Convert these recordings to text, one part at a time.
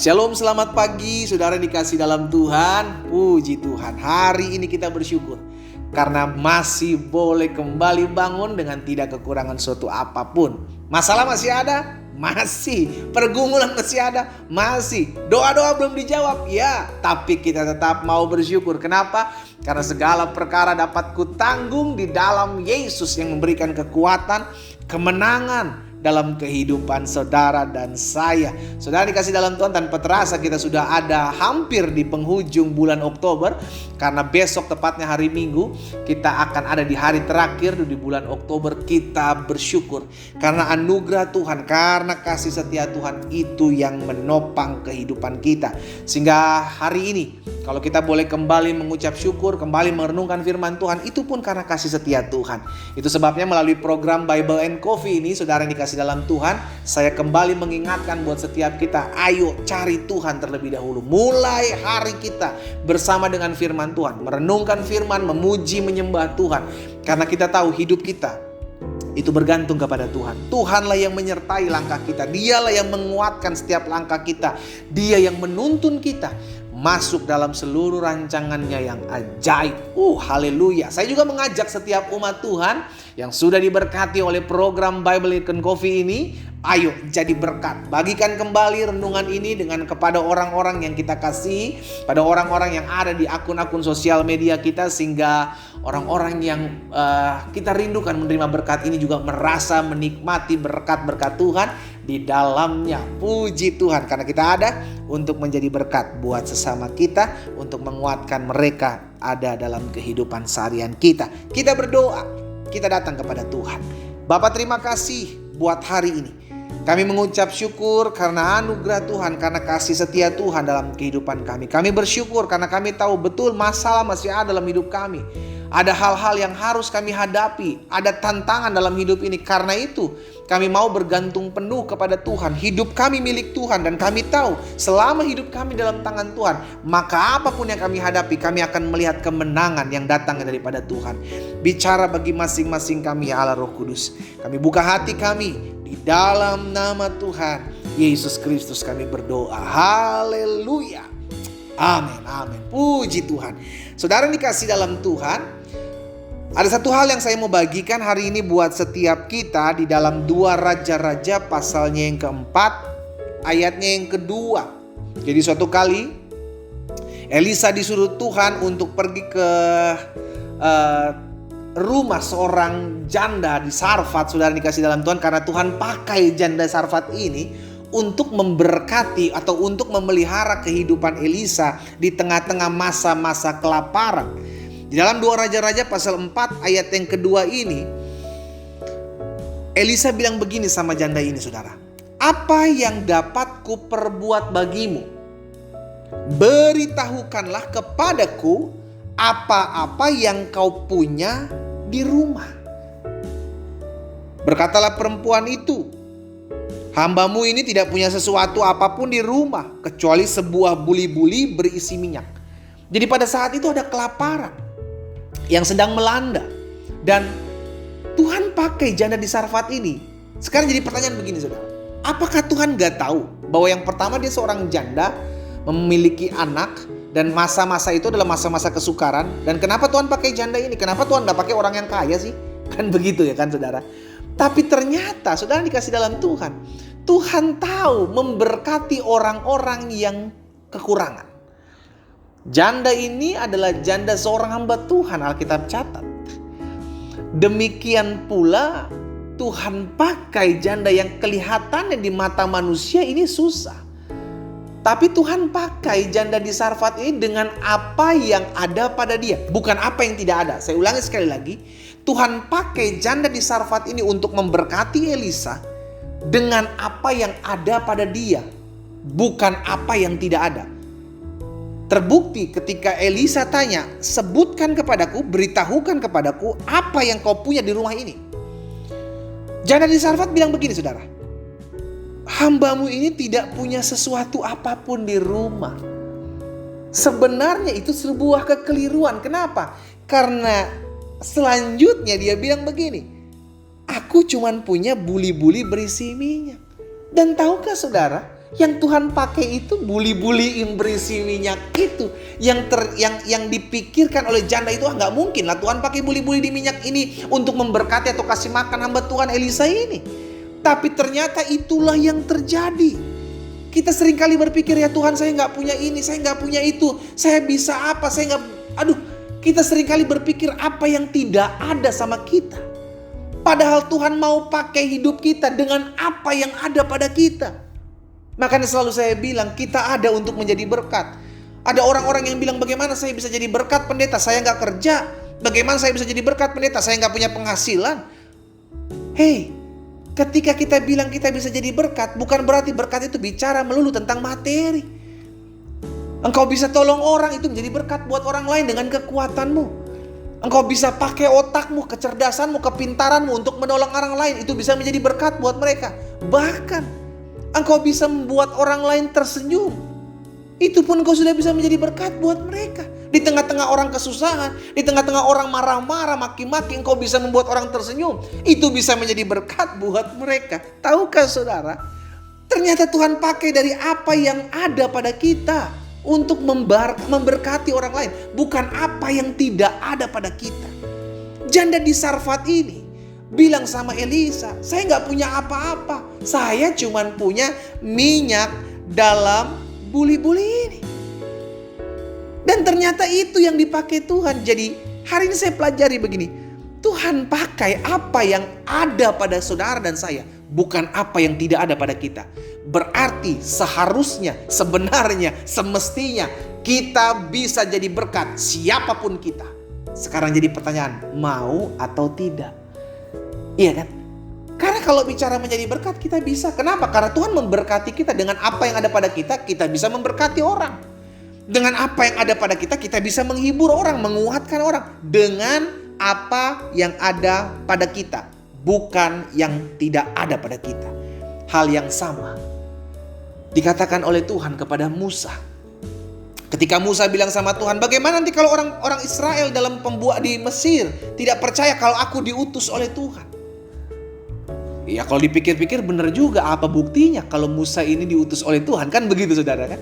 Shalom, selamat pagi saudara dikasih dalam Tuhan. Puji Tuhan, hari ini kita bersyukur karena masih boleh kembali bangun dengan tidak kekurangan suatu apapun. Masalah masih ada? Masih. Pergumulan masih ada? Masih. Doa-doa belum dijawab? Ya, tapi kita tetap mau bersyukur. Kenapa? Karena segala perkara dapat kutanggung di dalam Yesus yang memberikan kekuatan, kemenangan dalam kehidupan saudara dan saya. Saudara dikasih dalam Tuhan, tanpa terasa kita sudah ada hampir di penghujung bulan Oktober. Karena besok tepatnya hari Minggu kita akan ada di hari terakhir di bulan Oktober. Kita bersyukur karena anugerah Tuhan, karena kasih setia Tuhan itu yang menopang kehidupan kita. Sehingga hari ini kalau kita boleh kembali mengucap syukur, kembali merenungkan firman Tuhan, itu pun karena kasih setia Tuhan. Itu sebabnya melalui program Bible and Coffee ini, saudara yang dikasih dalam Tuhan, saya kembali mengingatkan buat setiap kita, ayo cari Tuhan terlebih dahulu. Mulai hari kita bersama dengan firman Tuhan, merenungkan firman, memuji, menyembah Tuhan. Karena kita tahu hidup kita itu bergantung kepada Tuhan. Tuhanlah yang menyertai langkah kita. Dialah yang menguatkan setiap langkah kita. Dia yang menuntun kita masuk dalam seluruh rancangannya yang ajaib. Haleluya. Saya juga mengajak setiap umat Tuhan yang sudah diberkati oleh program Bible and Coffee ini, ayo jadi berkat. Bagikan kembali renungan ini kepada orang-orang yang kita kasih, pada orang-orang yang ada di akun-akun sosial media kita, sehingga orang-orang yang kita rindukan menerima berkat ini juga merasa menikmati berkat-berkat Tuhan di dalamnya. Puji Tuhan, karena kita ada untuk menjadi berkat buat sesama kita, untuk menguatkan mereka ada dalam kehidupan seharian kita. Kita berdoa, kita datang kepada Tuhan. Bapa, terima kasih buat hari ini. Kami mengucap syukur karena anugerah Tuhan, karena kasih setia Tuhan dalam kehidupan kami. Kami bersyukur karena kami tahu betul masalah masih ada dalam hidup kami. Ada hal-hal yang harus kami hadapi, ada tantangan dalam hidup ini. Karena itu kami mau bergantung penuh kepada Tuhan. Hidup kami milik Tuhan, dan kami tahu selama hidup kami dalam tangan Tuhan, maka apapun yang kami hadapi, kami akan melihat kemenangan yang datang daripada Tuhan. Bicara bagi masing-masing kami, ya Allah Roh Kudus. Kami buka hati kami di dalam nama Tuhan Yesus Kristus kami berdoa. Haleluya. Amin, amin. Puji Tuhan. Saudara yang dikasih dalam Tuhan, ada satu hal yang saya mau bagikan hari ini buat setiap kita di dalam 2 Raja-Raja pasalnya yang keempat, ayatnya yang kedua. Jadi suatu kali Elisa disuruh Tuhan untuk pergi ke rumah seorang janda di Sarfat, saudara dikasih dalam Tuhan, karena Tuhan pakai janda Sarfat ini untuk memberkati atau untuk memelihara kehidupan Elisa di tengah-tengah masa-masa kelaparan. Di dalam 2 Raja-Raja pasal 4 ayat yang kedua ini, Elisa bilang begini sama janda ini, saudara. Apa yang dapat kuperbuat bagimu? Beritahukanlah kepadaku apa-apa yang kau punya di rumah. Berkatalah perempuan itu, hambamu ini tidak punya sesuatu apapun di rumah kecuali sebuah buli-buli berisi minyak. Jadi pada saat itu ada kelaparan yang sedang melanda, dan Tuhan pakai janda di Sarfat ini. Sekarang jadi pertanyaan begini, saudara. Apakah Tuhan gak tahu bahwa yang pertama dia seorang janda, memiliki anak, dan masa-masa itu adalah masa-masa kesukaran. Dan kenapa Tuhan pakai janda ini? Kenapa Tuhan gak pakai orang yang kaya sih? Kan begitu ya kan, saudara. Tapi ternyata saudara dikasih dalam Tuhan, Tuhan tahu memberkati orang-orang yang kekurangan. Janda ini adalah janda seorang hamba Tuhan, Alkitab catat. Demikian pula Tuhan pakai janda yang kelihatannya di mata manusia ini susah. Tapi Tuhan pakai janda di Sarfat ini dengan apa yang ada pada dia, bukan apa yang tidak ada. Saya ulangi sekali lagi. Tuhan pakai janda di Sarfat ini untuk memberkati Elisa dengan apa yang ada pada dia, bukan apa yang tidak ada. Terbukti ketika Elisa tanya, sebutkan kepadaku, beritahukan kepadaku apa yang kau punya di rumah ini. Janda di Sarfat bilang begini, saudara. Hambamu ini tidak punya sesuatu apapun di rumah. Sebenarnya itu sebuah kekeliruan. Kenapa? Karena selanjutnya dia bilang begini, aku cuman punya buli-buli berisi minyak. Dan tahukah saudara, Yang Tuhan pakai itu buli-buli yang berisi minyak itu. Yang dipikirkan oleh janda itu nggak mungkin lah Tuhan pakai buli-buli di minyak ini untuk memberkati atau kasih makan hamba Tuhan Elisa ini. Tapi ternyata itulah yang terjadi. Kita seringkali berpikir, ya Tuhan saya nggak punya ini, saya nggak punya itu, saya bisa apa, saya nggak. Kita seringkali berpikir apa yang tidak ada sama kita. Padahal Tuhan mau pakai hidup kita dengan apa yang ada pada kita. Makanya selalu saya bilang kita ada untuk menjadi berkat. Ada orang-orang yang bilang, bagaimana saya bisa jadi berkat pendeta, saya nggak kerja. Bagaimana saya bisa jadi berkat pendeta, saya nggak punya penghasilan. Hei, ketika kita bilang kita bisa jadi berkat, bukan berarti berkat itu bicara melulu tentang materi. Engkau bisa tolong orang, itu menjadi berkat buat orang lain dengan kekuatanmu. Engkau bisa pakai otakmu, kecerdasanmu, kepintaranmu untuk menolong orang lain, itu bisa menjadi berkat buat mereka. Bahkan engkau bisa membuat orang lain tersenyum, itu pun engkau sudah bisa menjadi berkat buat mereka. Di tengah-tengah orang kesusahan, di tengah-tengah orang marah-marah, maki-maki, engkau bisa membuat orang tersenyum. Itu bisa menjadi berkat buat mereka. Tahukah saudara, ternyata Tuhan pakai dari apa yang ada pada kita untuk memberkati orang lain, bukan apa yang tidak ada pada kita. Janda di Sarfat ini bilang sama Elisa, saya nggak punya apa-apa, saya cuman punya minyak dalam buli-buli ini. Dan ternyata itu yang dipakai Tuhan. Jadi hari ini saya pelajari begini, Tuhan pakai apa yang ada pada saudara dan saya, bukan apa yang tidak ada pada kita. Berarti seharusnya, sebenarnya, semestinya kita bisa jadi berkat siapapun kita. Sekarang jadi pertanyaan, mau atau tidak? Iya kan? Karena kalau bicara menjadi berkat kita bisa. Kenapa? Karena Tuhan memberkati kita. Dengan apa yang ada pada kita, kita bisa memberkati orang. Dengan apa yang ada pada kita, kita bisa menghibur orang, menguatkan orang. Dengan apa yang ada pada kita, bukan yang tidak ada pada kita. Hal yang sama dikatakan oleh Tuhan kepada Musa. Ketika Musa bilang sama Tuhan, bagaimana nanti kalau orang Israel dalam pembuat di Mesir tidak percaya kalau aku diutus oleh Tuhan? Ya kalau dipikir-pikir benar juga, apa buktinya kalau Musa ini diutus oleh Tuhan? Kan begitu saudara kan?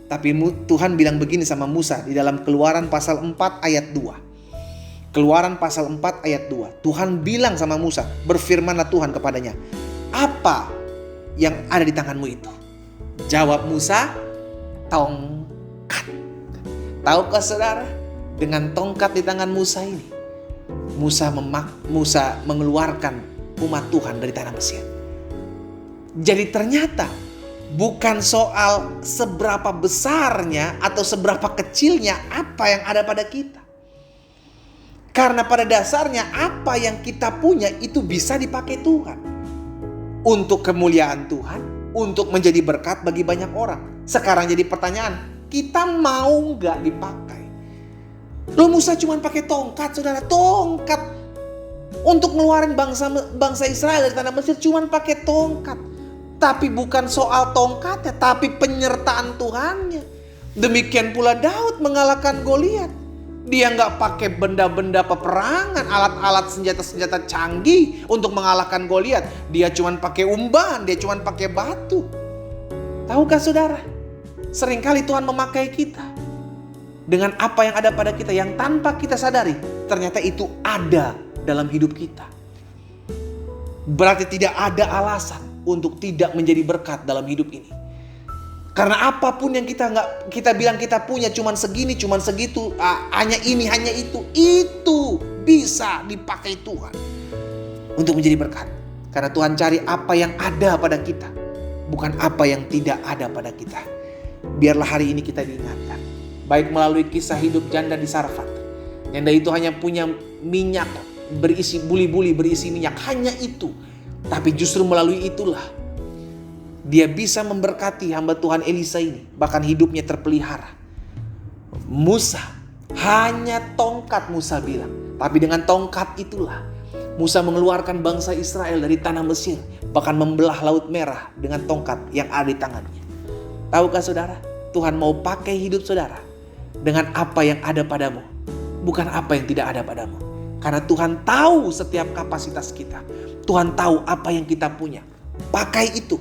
Tapi Tuhan bilang begini sama Musa di dalam Keluaran pasal 4 ayat 2. Keluaran pasal 4 ayat 2. Tuhan bilang sama Musa, berfirmanlah Tuhan kepadanya, apa yang ada di tanganmu itu? Jawab Musa, tongkat. Tahukah saudara, dengan tongkat di tangan Musa ini, Musa mengeluarkan umat Tuhan dari tanah Mesir. Jadi ternyata bukan soal seberapa besarnya atau seberapa kecilnya apa yang ada pada kita. Karena pada dasarnya apa yang kita punya itu bisa dipakai Tuhan. Untuk kemuliaan Tuhan, untuk menjadi berkat bagi banyak orang. Sekarang jadi pertanyaan, kita mau gak dipakai? Loh, Musa cuma pakai tongkat saudara, tongkat. Untuk ngeluarin bangsa Israel dari tanah Mesir cuman pakai tongkat. Tapi bukan soal tongkatnya, tapi penyertaan Tuhannya. Demikian pula Daud mengalahkan Goliat. Dia nggak pakai benda-benda peperangan, alat-alat senjata-senjata canggih untuk mengalahkan Goliat. Dia cuman pakai umban, dia cuman pakai batu. Tahukah saudara? Seringkali Tuhan memakai kita dengan apa yang ada pada kita yang tanpa kita sadari ternyata itu ada dalam hidup kita. Berarti tidak ada alasan untuk tidak menjadi berkat dalam hidup ini. Karena apapun yang kita bilang kita punya cuman segini, cuman segitu, hanya ini, hanya itu bisa dipakai Tuhan untuk menjadi berkat. Karena Tuhan cari apa yang ada pada kita, bukan apa yang tidak ada pada kita. Biarlah hari ini kita diingatkan, baik melalui kisah hidup janda di Sarfat. Janda itu hanya punya minyak berisi buli-buli, berisi minyak, hanya itu. Tapi justru melalui itulah dia bisa memberkati hamba Tuhan Elisa ini, bahkan hidupnya terpelihara. Musa, hanya tongkat Musa bilang, tapi dengan tongkat itulah Musa mengeluarkan bangsa Israel dari tanah Mesir, bahkan membelah Laut Merah dengan tongkat yang ada di tangannya. Tahukah saudara, Tuhan mau pakai hidup saudara dengan apa yang ada padamu, bukan apa yang tidak ada padamu. Karena Tuhan tahu setiap kapasitas kita. Tuhan tahu apa yang kita punya. Pakai itu.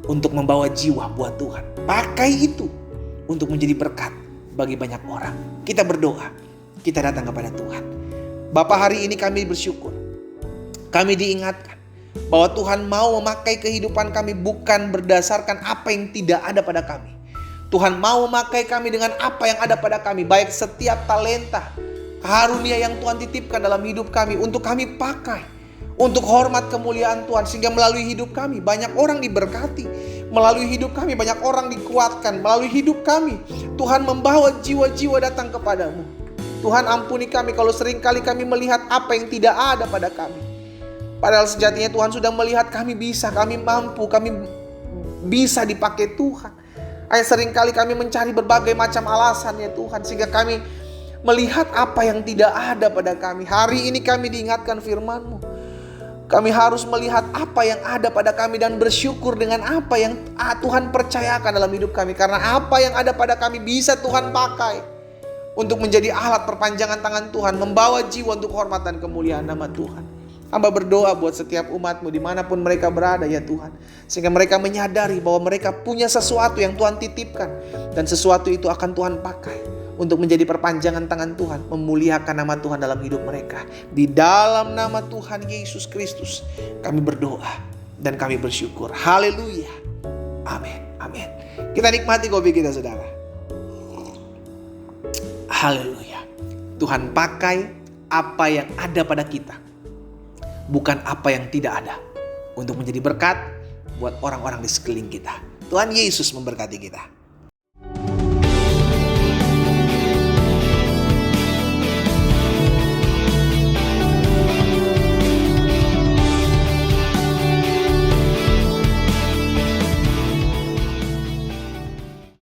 untuk membawa jiwa buat Tuhan. Pakai itu untuk menjadi berkat bagi banyak orang. Kita berdoa, kita datang kepada Tuhan. Bapa, hari ini kami bersyukur. Kami diingatkan bahwa Tuhan mau memakai kehidupan kami bukan berdasarkan apa yang tidak ada pada kami. Tuhan mau memakai kami dengan apa yang ada pada kami, baik setiap talenta, karunia yang Tuhan titipkan dalam hidup kami untuk kami pakai untuk hormat kemuliaan Tuhan, sehingga melalui hidup kami banyak orang diberkati, melalui hidup kami banyak orang dikuatkan, melalui hidup kami Tuhan membawa jiwa-jiwa datang kepadamu. Tuhan, ampuni kami kalau seringkali kami melihat apa yang tidak ada pada kami, padahal sejatinya Tuhan sudah melihat kami bisa, kami mampu, kami bisa dipakai Tuhan. Seringkali kami mencari berbagai macam alasan ya Tuhan, sehingga kami melihat apa yang tidak ada pada kami. Hari ini kami diingatkan firman-Mu. Kami harus melihat apa yang ada pada kami dan bersyukur dengan apa yang Tuhan percayakan dalam hidup kami. Karena apa yang ada pada kami bisa Tuhan pakai untuk menjadi alat perpanjangan tangan Tuhan, membawa jiwa untuk hormat dan kemuliaan nama Tuhan. Hamba berdoa buat setiap umat-Mu dimanapun mereka berada ya Tuhan, sehingga mereka menyadari bahwa mereka punya sesuatu yang Tuhan titipkan, dan sesuatu itu akan Tuhan pakai untuk menjadi perpanjangan tangan Tuhan, memuliakan nama Tuhan dalam hidup mereka. Di dalam nama Tuhan Yesus Kristus kami berdoa dan kami bersyukur. Haleluya. Amin. Amin. Kita nikmati kopi kita, saudara. Haleluya. Tuhan pakai apa yang ada pada kita, bukan apa yang tidak ada, untuk menjadi berkat buat orang-orang di sekeliling kita. Tuhan Yesus memberkati kita.